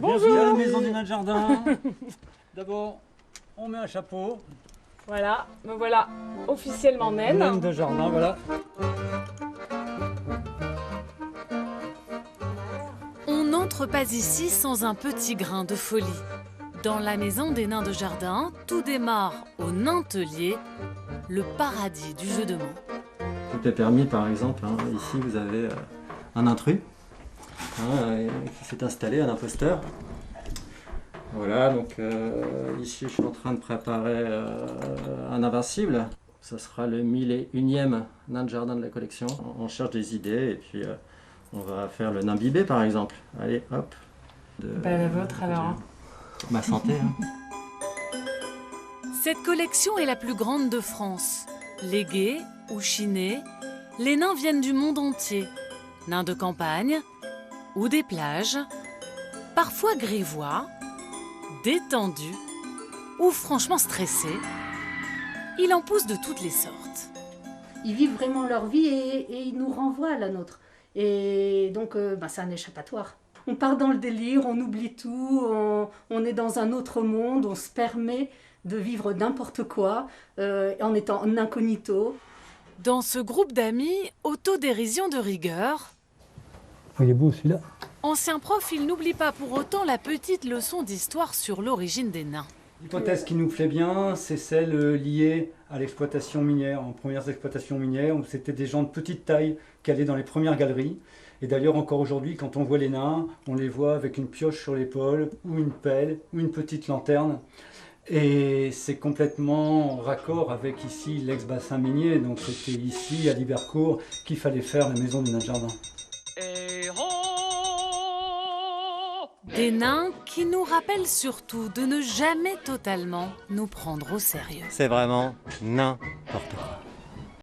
Bienvenue à la maison du nain de jardin. D'abord, on met un chapeau. Voilà, me voilà officiellement naine. Naine de jardin, voilà. On n'entre pas ici sans un petit grain de folie. Dans la maison des nains de jardin, tout démarre au Naintelier, le paradis du jeu de mots. Tout est permis, par exemple. Ici, vous avez un intrus qui s'est installé, un imposteur. Voilà, donc ici, je suis en train de préparer un invincible. Ce sera le 1001e nain de jardin de la collection. On cherche des idées et puis on va faire le nain bibé, par exemple. Allez, hop. La vôtre alors. Ma santé. Cette collection est la plus grande de France. Légués ou chinés, les nains viennent du monde entier. Nains de campagne ou des plages, parfois grivois, détendus ou franchement stressés. Il en pousse de toutes les sortes. Ils vivent vraiment leur vie et ils nous renvoient à la nôtre. Et donc, c'est un échappatoire. On part dans le délire, on oublie tout, on est dans un autre monde, on se permet de vivre n'importe quoi en étant en incognito. Dans ce groupe d'amis, autodérision de rigueur. Il est beau celui-là. Ancien prof, il n'oublie pas pour autant la petite leçon d'histoire sur l'origine des nains. L'hypothèse qui nous plaît bien, c'est celle liée à l'exploitation minière. En premières exploitations minières, où c'était des gens de petite taille qui allaient dans les premières galeries. Et d'ailleurs, encore aujourd'hui, quand on voit les nains, on les voit avec une pioche sur l'épaule, ou une pelle, ou une petite lanterne. Et c'est complètement en raccord avec ici l'ex-bassin minier. Donc c'était ici, à Libercourt, qu'il fallait faire la maison du nain de jardin. Des nains qui nous rappellent surtout de ne jamais totalement nous prendre au sérieux. C'est vraiment n'importe quoi.